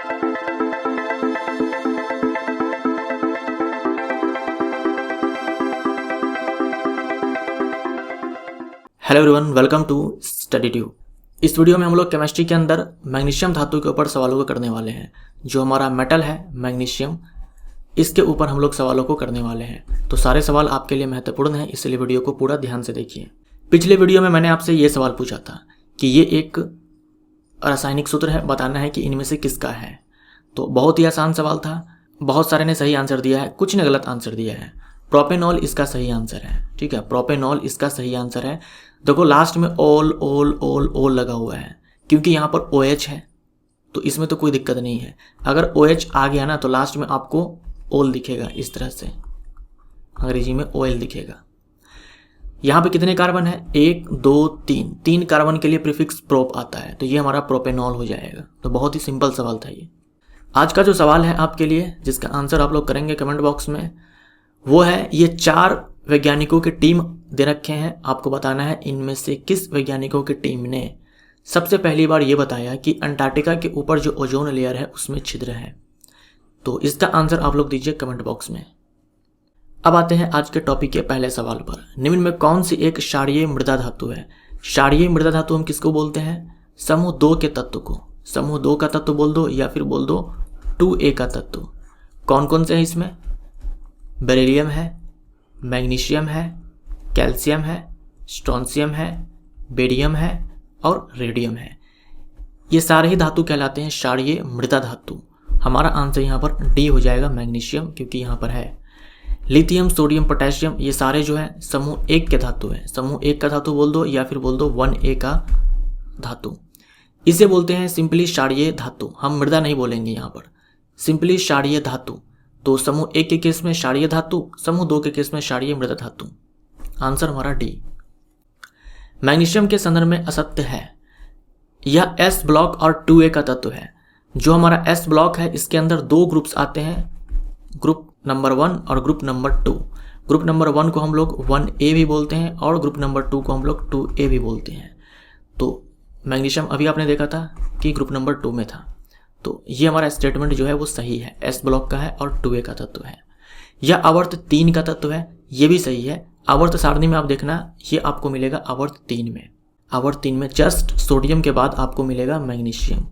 Hello everyone, welcome to study tube. इस वीडियो में हम लोग केमिस्ट्री के अंदर मैग्नीशियम धातु के ऊपर सवालों को करने वाले हैं। जो हमारा मेटल है मैग्नीशियम, इसके ऊपर हम लोग सवालों को करने वाले हैं। तो सारे सवाल आपके लिए महत्वपूर्ण हैं, इसलिए वीडियो को पूरा ध्यान से देखिए। पिछले वीडियो में मैंने आपसे ये सवाल पूछा था कि ये एक रासायनिक सूत्र है, बताना है कि इनमें से किसका है। तो बहुत ही आसान सवाल था, बहुत सारे ने सही आंसर दिया है, कुछ ने गलत आंसर दिया है। प्रोपेनॉल इसका सही आंसर है, ठीक है, प्रोपेनॉल इसका सही आंसर है। देखो लास्ट में ओल ओल ओल ओल लगा हुआ है, क्योंकि यहाँ पर OH है, तो इसमें तो कोई दिक्कत नहीं है। अगर OH आ गया ना तो लास्ट में आपको ओल दिखेगा, इस तरह से अंग्रेजी में ऑयल दिखेगा। यहाँ पे कितने कार्बन है? 1 2 3, 3 कार्बन के लिए प्रीफिक्स प्रोप आता है, तो ये हमारा प्रोपेनॉल हो जाएगा। तो बहुत ही सिंपल सवाल था ये। आज का जो सवाल है आपके लिए, जिसका आंसर आप लोग करेंगे कमेंट बॉक्स में, वो है ये 4 वैज्ञानिकों की टीम दे रखे हैं। आपको बताना है इनमें से किस वैज्ञानिकों की टीम ने सबसे पहली बार ये बताया कि अंटार्कटिका के ऊपर जो ओजोन लेयर है उसमें छिद्र है। तो इसका आंसर आप लोग दीजिए कमेंट बॉक्स में। अब आते हैं आज के टॉपिक के पहले सवाल पर। निम्न में कौन सी एक क्षारीय मृदा धातु है? क्षारीय मृदा धातु हम किसको बोलते हैं? समूह 2 के तत्व को। समूह 2 का तत्व बोल दो या फिर बोल दो 2A का तत्व। कौन कौन से हैं इसमें? बेरिलियम है, मैग्नीशियम है, कैल्शियम है, स्ट्रोंशियम है, बेरियम है और रेडियम है। ये सारे ही धातु कहलाते हैं क्षारीय मृदा धातु। हमारा आंसर यहाँ पर डी हो जाएगा, मैग्नीशियम, क्योंकि यहाँ पर है। लिथियम, सोडियम, पोटेशियम, ये सारे जो है समूह 1 के धातु है। समूह 1 का धातु बोल दो या फिर बोल दो 1A का धातु। इसे बोलते हैं सिंपली क्षारीय धातु। हम मृदा नहीं बोलेंगे यहाँ पर, सिंपली क्षारीय धातु। तो समूह 1 के केस में क्षारीय धातु, समूह 2 के केस में क्षारीय मृदा धातु। आंसर हमारा डी। मैग्नीशियम के संदर्भ में असत्य है। यह S ब्लॉक और 2A का तत्व है। जो हमारा S ब्लॉक है इसके अंदर 2 ग्रुप्स आते हैं, ग्रुप नंबर 1 और ग्रुप नंबर 2। ग्रुप नंबर 1 को हम लोग 1A भी बोलते हैं और ग्रुप नंबर 2 को हम लोग 2A भी बोलते हैं। तो मैग्नीशियम अभी आपने देखा था कि ग्रुप नंबर 2 में था। तो ये हमारा स्टेटमेंट जो है वो सही है, S ब्लॉक का है और 2A का तत्व है। यह आवर्त 3 का तत्व है, ये भी सही है। आवर्त सारणी में आप देखना, ये आपको मिलेगा आवर्त 3 में। आवर्त 3 में जस्ट सोडियम के बाद आपको मिलेगा मैग्नीशियम।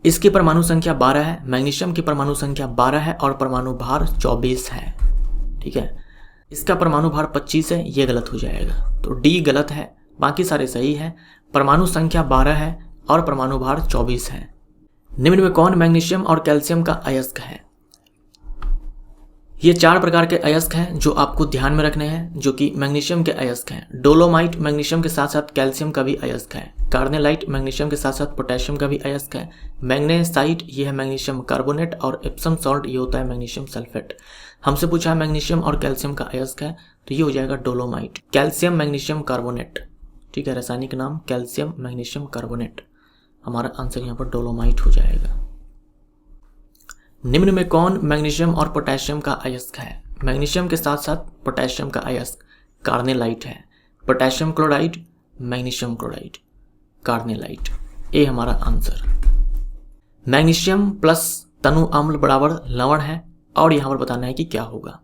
इसकी परमाणु संख्या 12 है, मैग्नीशियम की परमाणु संख्या 12 है और परमाणु भार 24 है, ठीक है। इसका परमाणु भार 25 है, ये गलत हो जाएगा, तो डी गलत है, बाकी सारे सही है। परमाणु संख्या 12 है और परमाणु भार 24 है। निम्न में कौन मैग्नीशियम और कैल्शियम का अयस्क है? ये 4 प्रकार के अयस्क हैं जो आपको ध्यान में रखने हैं, जो कि मैग्नीशियम के अयस्क हैं। डोलोमाइट मैग्नीशियम के साथ साथ कैल्शियम का भी अयस्क है। कार्नेलाइट मैग्नीशियम के साथ साथ पोटेशियम का भी अयस्क है। मैग्नेसाइट ये है मैग्नीशियम कार्बोनेट और एप्सम सॉल्ट ये होता है मैग्नीशियम सल्फेट। हमसे पूछा है मैग्नीशियम और कैल्शियम का अयस्क है, तो ये हो जाएगा डोलोमाइट। कैल्शियम मैग्नीशियम कार्बोनेट, ठीक है, रासायनिक नाम कैल्शियम मैग्नीशियम कार्बोनेट। हमारा आंसर यहाँ पर डोलोमाइट हो जाएगा। निम्न में कौन मैग्नीशियम और पोटेशियम का अयस्क है? मैग्नीशियम के साथ साथ पोटेशियम का अयस्क कार्नेलाइट है। Potassium chloride, magnesium chloride, carnallite, A हमारा आंसर। मैग्नीशियम प्लस तनु अम्ल बराबर लवण है और यहाँ पर बताना है कि क्या होगा।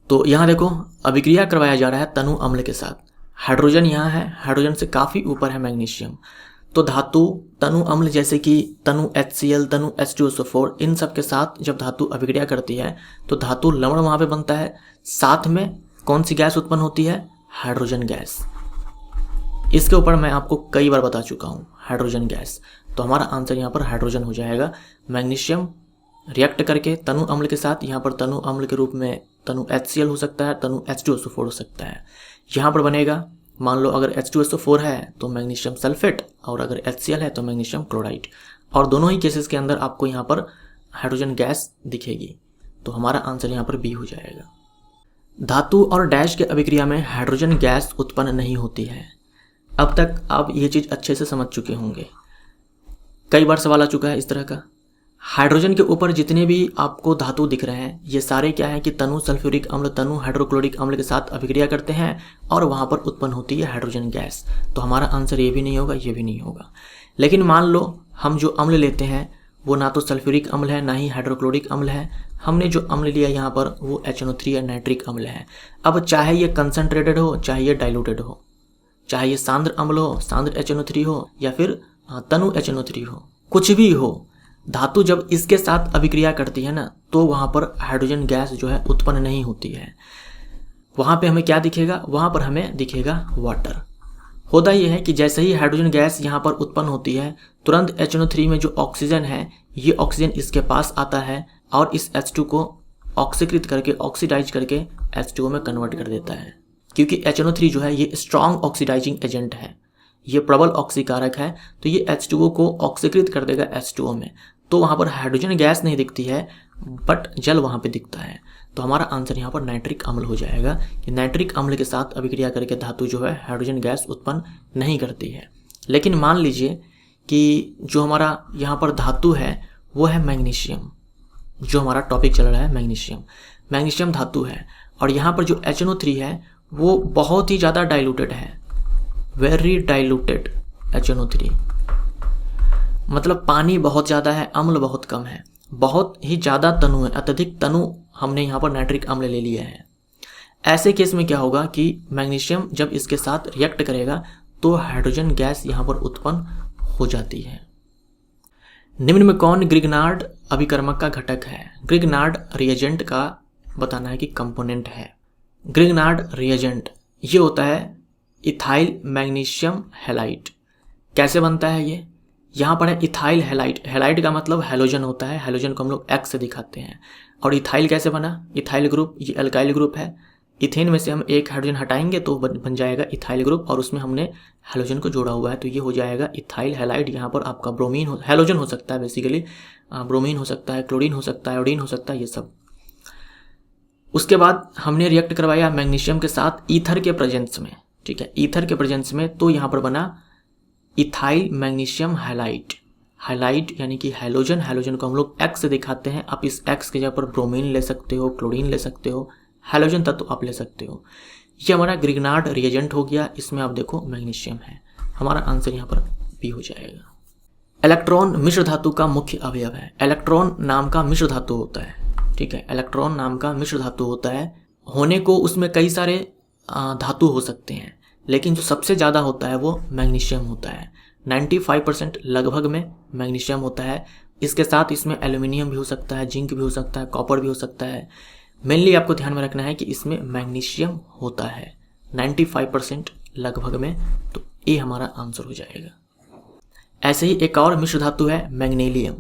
तो यहाँ देखो अभिक्रिया करवाया जा रहा है तनु अम्ल के साथ। हाइड्रोजन यहाँ है, हाइड्रोजन से काफ़ी ऊपर है मैग्नीशियम। तो धातु तनु अम्ल जैसे कि तनु HCl, तनु H2SO4, इन सब के साथ जब धातु अभिक्रिया करती है तो धातु लवण वहाँ पे बनता है। साथ में कौन सी गैस उत्पन्न होती है? Hydrogen gas. इसके ऊपर मैं आपको कई बार बता चुका हूँ, हाइड्रोजन गैस। तो हमारा आंसर यहाँ पर हाइड्रोजन हो जाएगा। मैग्नीशियम रिएक्ट करके तनु अम्ल के साथ, यहाँ पर तनु अम्ल के रूप में तनु HCl हो सकता है, तनु H2SO4 हो सकता है। यहाँ पर बनेगा, मान लो अगर H2SO4 है तो मैग्नीशियम सल्फेट और अगर HCl है तो मैग्नीशियम क्लोराइड। और दोनों ही केसेस के अंदर आपको यहाँ पर हाइड्रोजन गैस दिखेगी। तो हमारा आंसर यहाँ पर बी हो जाएगा। धातु और डैश के अभिक्रिया में हाइड्रोजन गैस उत्पन्न नहीं होती है। अब तक आप ये चीज़ अच्छे से समझ चुके होंगे, कई बार सवाल आ चुका है इस तरह का। हाइड्रोजन के ऊपर जितने भी आपको धातु दिख रहे हैं ये सारे क्या है कि तनु सल्फ्यूरिक अम्ल, तनु हाइड्रोक्लोरिक अम्ल के साथ अभिक्रिया करते हैं और वहाँ पर उत्पन्न होती है हाइड्रोजन गैस। तो हमारा आंसर ये भी नहीं होगा, ये भी नहीं होगा। लेकिन मान लो हम जो अम्ल लेते हैं वो ना तो सल्फ्यूरिक अम्ल है ना ही हाइड्रोक्लोरिक अम्ल है। हमने जो अम्ल लिया यहाँ पर वो HNO3 या नाइट्रिक अम्ल है। अब चाहे ये कंसनट्रेटेड हो चाहे ये डाइल्यूटेड हो, चाहे ये सांद्र अम्ल हो, सांद्र HNO3 हो या फिर तनु HNO3 हो, कुछ भी हो, धातु जब इसके साथ अभिक्रिया करती है ना तो वहाँ पर हाइड्रोजन गैस जो है उत्पन्न नहीं होती है। वहाँ पे हमें क्या दिखेगा, वहाँ पर हमें दिखेगा वाटर। होता यह है कि जैसे ही हाइड्रोजन गैस यहाँ पर उत्पन्न होती है तुरंत HNO3 में जो ऑक्सीजन है ये ऑक्सीजन इसके पास आता है और इस H2 को ऑक्सीकृत करके ऑक्सीडाइज करके H2O में कन्वर्ट कर देता है। क्योंकि HNO3 जो है ये स्ट्रॉन्ग ऑक्सीडाइजिंग एजेंट है, ये प्रबल ऑक्सीकारक है, तो ये H2O को ऑक्सीकृत कर देगा H2O में। तो वहाँ पर हाइड्रोजन गैस नहीं दिखती है बट जल वहाँ पे दिखता है। तो हमारा आंसर यहाँ पर नाइट्रिक अम्ल हो जाएगा कि नाइट्रिक अम्ल के साथ अभिक्रिया करके धातु जो है हाइड्रोजन गैस उत्पन्न नहीं करती है। लेकिन मान लीजिए कि जो हमारा यहाँ पर धातु है वो है मैग्नीशियम, जो हमारा टॉपिक चल रहा है मैग्नीशियम। मैग्नीशियम धातु है और यहाँ पर जो HNO3 है वो बहुत ही ज़्यादा डाइल्यूटेड है, वेरी डाइल्यूटेड HNO3, मतलब पानी बहुत ज़्यादा है, अम्ल बहुत कम है, बहुत ही ज़्यादा तनु है, अत्यधिक तनु हमने यहाँ पर नाइट्रिक अम्ल ले लिया है। ऐसे केस में क्या होगा कि मैग्नीशियम जब इसके साथ रिएक्ट करेगा तो हाइड्रोजन गैस यहाँ पर उत्पन्न हो जाती है। निम्न में कौन ग्रिग्नार्ड अभिकर्मक का घटक है? ग्रिग्नार्ड रिएजेंट का बताना है कि कंपोनेंट है। ग्रिग्नार्ड रिएजेंट ये होता है इथाइल मैग्नीशियम हैलाइड। कैसे बनता है ये? यहाँ पर है इथाइल हैलाइड। हैलाइड का मतलब हैलोजन होता है, हैलोजन को हम लोग X से दिखाते हैं। और इथाइल कैसे बना? इथाइल ग्रुप ये अल्काइल ग्रुप है, इथेन में से हम एक हाइड्रोजन हटाएंगे तो बन जाएगा इथाइल ग्रुप और उसमें हमने हैलोजन को जोड़ा हुआ है तो ये हो जाएगा इथाइल हैलाइड। यहाँ पर आपका ब्रोमीन हैलोजन हो सकता है, बेसिकली ब्रोमीन हो सकता है, क्लोरीन हो सकता है, आयोडीन हो सकता है, ये सब। उसके बाद हमने रिएक्ट करवाया मैग्नीशियम के साथ ईथर के प्रेजेंस में, ठीक है, ईथर के प्रेजेंस में, तो यहाँ पर बना इथाइल मैग्नीशियम हैलाइड। हैलाइड यानी कि हैलोजन, हैलोजन को हम लोग X से दिखाते हैं। आप इस X के जगह पर ब्रोमीन ले सकते हो, क्लोरीन ले सकते हो, हैलोजन तत्व आप ले सकते हो। ये हमारा ग्रिग्नार्ड रिएजेंट हो गया। इसमें आप देखो मैग्नीशियम है। हमारा आंसर यहाँ पर बी हो जाएगा। इलेक्ट्रॉन मिश्र धातु का मुख्य अवयव है। इलेक्ट्रॉन नाम का मिश्र धातु होता है, ठीक है, इलेक्ट्रॉन नाम का मिश्र धातु होता है। होने को उसमें कई सारे धातु हो सकते हैं लेकिन जो सबसे ज़्यादा होता है वो मैग्नीशियम होता है। 95% लगभग में मैग्नीशियम होता है। इसके साथ इसमें एल्यूमिनियम भी हो सकता है, जिंक भी हो सकता है, कॉपर भी हो सकता है। मेनली आपको ध्यान में रखना है कि इसमें मैग्नीशियम होता है 95% लगभग में, तो ये हमारा आंसर हो जाएगा। ऐसे ही एक और मिश्र धातु है मैग्नीलियम,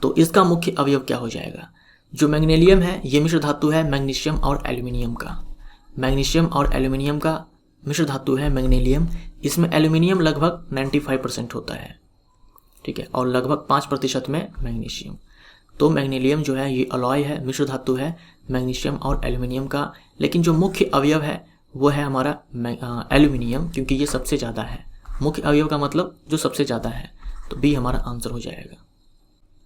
तो इसका मुख्य अवयव क्या हो जाएगा? जो मैग्नीलियम है ये मिश्र धातु है मैग्नीशियम और एल्यूमिनियम का। मैग्नीशियम और एल्यूमिनियम का मिश्र धातु है मैग्नीलियम। इसमें एल्यूमिनियम लगभग 95% होता है, ठीक है, और लगभग 5% में मैग्नीशियम। तो मैग्नीलियम जो है ये अलॉय है, मिश्र धातु है मैग्नीशियम और एल्यूमिनियम का। लेकिन जो मुख्य अवयव है वो है हमारा एल्यूमिनियम, क्योंकि ये सबसे ज़्यादा है। मुख्य अवयव का मतलब जो सबसे ज़्यादा है, तो बी हमारा आंसर हो जाएगा।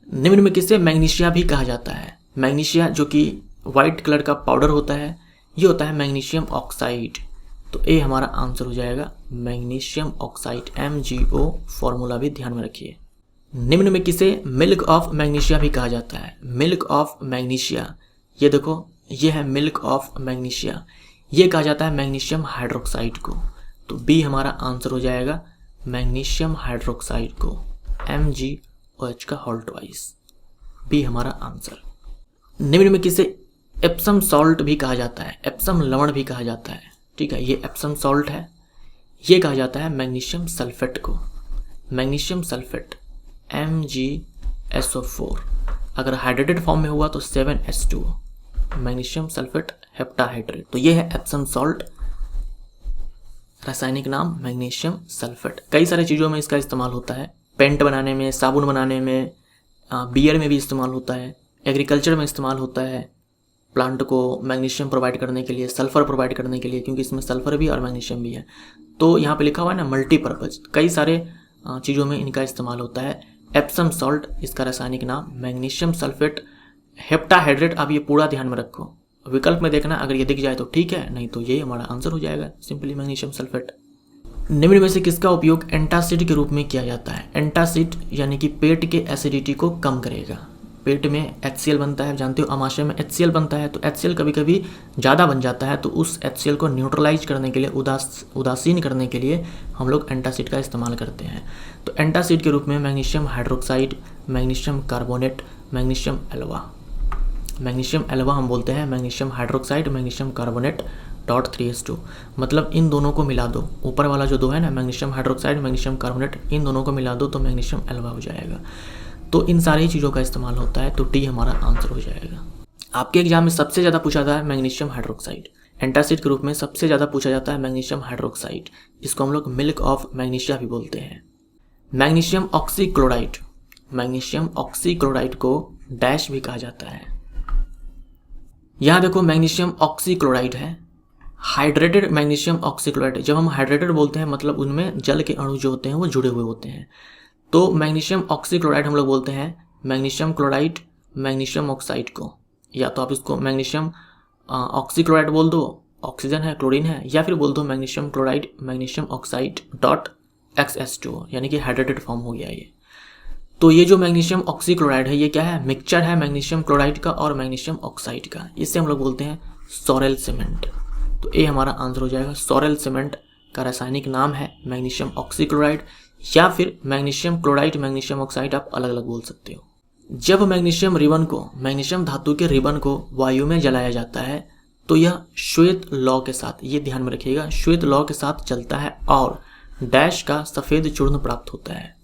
निम्न में किसे मैग्नीशिया भी कहा जाता है? मैग्नीशिया जो कि वाइट कलर का पाउडर होता है, ये होता है मैग्नीशियम ऑक्साइड, तो ए हमारा आंसर हो जाएगा मैग्नीशियम ऑक्साइड, MgO। फॉर्मूला भी ध्यान में रखिए। निम्न में किसे मिल्क ऑफ मैग्नीशिया भी कहा जाता है? मिल्क ऑफ मैग्नीशिया, ये देखो ये है मिल्क ऑफ मैग्नीशिया, ये कहा जाता है मैग्नीशियम हाइड्रोक्साइड को, तो बी हमारा आंसर हो जाएगा मैग्नीशियम हाइड्रोक्साइड को, MgOH का होल ट्वाइस, बी हमारा आंसर। निम्न में किसे एप्सम सॉल्ट भी कहा जाता है? एप्सम लवण भी कहा जाता है, ठीक है, ये एप्सम सॉल्ट है। ये कहा जाता है मैग्नीशियम सल्फेट को, मैग्नीशियम सल्फेट MgSO4। अगर हाइड्रेटेड फॉर्म में हुआ तो 7H2O, मैग्नीशियम सल्फेट हेप्टाहाइड्रेट। तो ये है एप्सम सॉल्ट, रासायनिक नाम मैग्नीशियम सल्फेट। कई सारी चीज़ों में इसका इस्तेमाल होता है, पेंट बनाने में, साबुन बनाने में, बियर में भी इस्तेमाल होता है, एग्रीकल्चर में इस्तेमाल होता है, प्लांट को मैग्नीशियम प्रोवाइड करने के लिए, सल्फर प्रोवाइड करने के लिए, क्योंकि इसमें सल्फर भी और मैग्नीशियम भी है। तो यहाँ पे लिखा हुआ है ना मल्टीपर्पज़, कई सारे चीज़ों में इनका इस्तेमाल होता है। एप्सम सॉल्ट इसका रासायनिक नाम, मैग्नीशियम सल्फेट हेप्टाहाइड्रेट। आप ये पूरा ध्यान में रखो, विकल्प में देखना, अगर ये दिख जाए तो ठीक है, नहीं तो ये हमारा आंसर हो जाएगा सिंपली मैग्नीशियम सल्फेट। निम्न में से किसका उपयोग एंटासिड के रूप में किया जाता है? एंटासिड यानी कि पेट के एसिडिटी को कम करेगा। पेट में HCl बनता है, जानते हो आमाशय में HCl बनता है, तो HCl कभी कभी ज़्यादा बन जाता है, तो उस HCl को न्यूट्रलाइज करने के लिए, उदासीन करने के लिए हम लोग एंटासिड का इस्तेमाल करते हैं। तो एंटासिड के रूप में magnesium hydroxide, magnesium carbonate, magnesium एल्वा हम बोलते हैं, magnesium hydroxide, magnesium carbonate .3s2, मतलब इन दोनों को मिला दो, ऊपर वाला जो दो है ना, मैग्नीशियम हाइड्रोक्साइड, मैग्नीशियम कार्बोनेट, इन दोनों को मिला दो तो मैग्नीशियम एल्वा हो जाएगा। तो इन सारी चीज़ों का इस्तेमाल होता है, तो डी हमारा आंसर हो जाएगा। आपके एग्जाम में सबसे ज़्यादा पूछा जाता है मैग्नीशियम हाइड्रोक्साइड, एंटासिड के रूप में सबसे ज़्यादा पूछा जाता है मैग्नीशियम हाइड्रोक्साइड, इसको हम लोग मिल्क ऑफ मैग्नीशिया भी बोलते हैं। मैग्नीशियम ऑक्सीक्लोराइड, मैग्नीशियम ऑक्सीक्लोराइड को डैश भी कहा जाता है। यहाँ देखो मैग्नीशियम ऑक्सीक्लोराइड है, हाइड्रेटेड मैग्नीशियम ऑक्सीक्लोराइड। जब हम हाइड्रेटेड बोलते हैं मतलब उनमें जल के अणु जो होते हैं वो जुड़े हुए होते हैं, तो मैग्नीशियम ऑक्सीक्लोराइड हम लोग बोलते हैं मैग्नीशियम क्लोराइड, मैग्नीशियम ऑक्साइड को, या तो आप इसको मैग्नीशियम ऑक्सीक्लोराइड बोल दो, ऑक्सीजन है, क्लोरीन है, या फिर बोल दो magnesium chloride, magnesium oxide .XS2, यानी कि हाइड्रेटेड फॉर्म हो गया ये। तो ये जो मैग्नीशियम ऑक्सीक्लोराइड है ये क्या है? मिक्सचर है मैग्नीशियम क्लोराइड का और मैग्नीशियम ऑक्साइड का, इससे हम लोग बोलते हैं सोरेल सीमेंट। तो ये हमारा आंसर हो जाएगा। सोरेल सीमेंट का रासायनिक नाम है मैग्नीशियम ऑक्सीक्लोराइड, या फिर मैग्नीशियम क्लोराइड, मैग्नीशियम ऑक्साइड आप अलग अलग बोल सकते हो। जब मैग्नीशियम रिबन को, मैग्नीशियम धातु के रिबन को वायु में जलाया जाता है तो यह श्वेत लौ के साथ, ये ध्यान में रखिएगा, श्वेत लौ के साथ चलता है और डैश का सफ़ेद चूर्ण प्राप्त होता है।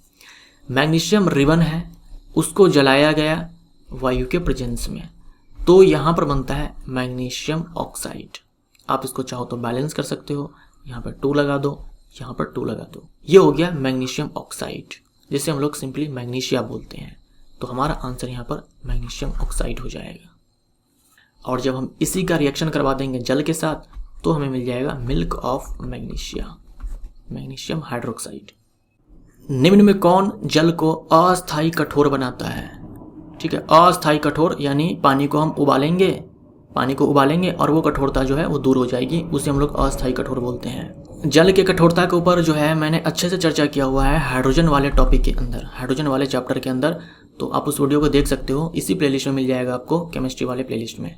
मैग्नीशियम रिबन है उसको जलाया गया वायु के प्रेजेंस में, तो यहाँ पर बनता है मैग्नीशियम ऑक्साइड। आप इसको चाहो तो बैलेंस कर सकते हो, यहाँ पर 2 लगा दो, यहाँ पर 2 लगा दो, ये हो गया मैग्नीशियम ऑक्साइड, जिसे हम लोग सिंपली मैग्नीशिया बोलते हैं। तो हमारा आंसर यहाँ पर मैग्नीशियम ऑक्साइड हो जाएगा। और जब हम इसी का रिएक्शन करवा देंगे जल के साथ तो हमें मिल जाएगा milk of magnesia, magnesium hydroxide. निम्न में कौन जल को अस्थायी कठोर बनाता है? ठीक है, अस्थायी कठोर यानी पानी को उबालेंगे और वो कठोरता जो है वो दूर हो जाएगी, उसे हम लोग अस्थायी कठोर बोलते हैं। जल के कठोरता के ऊपर जो है मैंने अच्छे से चर्चा किया हुआ है हाइड्रोजन वाले टॉपिक के अंदर, हाइड्रोजन वाले चैप्टर के अंदर, तो आप उस वीडियो को देख सकते हो, इसी प्लेलिस्ट में मिल जाएगा आपको, केमिस्ट्री वाले प्लेलिस्ट में।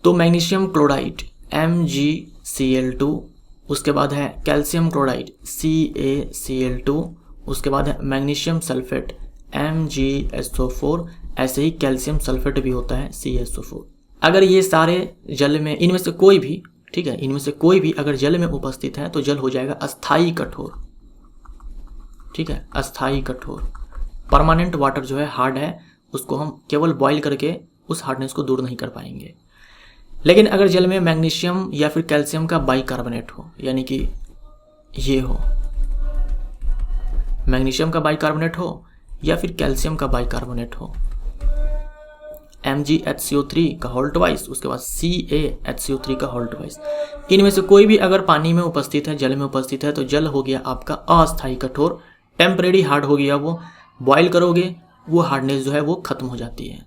तो मैग्नीशियम क्लोराइड MgCl2, उसके बाद है कैल्शियम क्लोराइड CaCl2, उसके बाद है मैग्नीशियम सल्फेट MgSO4, ऐसे ही कैल्शियम सल्फेट भी होता है CaSO4। अगर ये सारे जल में, इनमें से कोई भी, ठीक है, इनमें से कोई भी अगर जल में उपस्थित है तो जल हो जाएगा अस्थायी कठोर। ठीक है, अस्थायी कठोर। परमानेंट वाटर जो है, हार्ड है, उसको हम केवल बॉईल करके उस हार्डनेस को दूर नहीं कर पाएंगे। लेकिन अगर जल में मैग्नीशियम या फिर कैल्शियम का बाइकार्बोनेट हो, यानी कि ये हो, मैग्नीशियम का बाइकार्बोनेट हो या फिर कैल्शियम का बाइकार्बोनेट हो, MgHCO3 का होल ट्वाइस, उसके बाद CaHCO3 का होल ट्वाइस, इनमें से कोई भी अगर पानी में उपस्थित है, जल में उपस्थित है, तो जल हो गया आपका अस्थायी कठोर, टेम्परेरी हार्ड हो गया वो, बॉयल करोगे वो हार्डनेस जो है वो खत्म हो जाती है।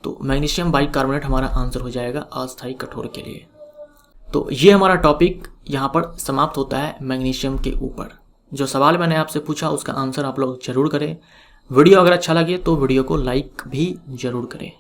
तो मैग्नीशियम बाइकार्बोनेट हमारा आंसर हो जाएगा अस्थायी कठोर के लिए। तो ये हमारा टॉपिक यहाँ पर समाप्त होता है मैग्नीशियम के ऊपर। जो सवाल मैंने आपसे पूछा उसका आंसर आप लोग जरूर करें। वीडियो अगर अच्छा लगे तो वीडियो को लाइक भी जरूर करें।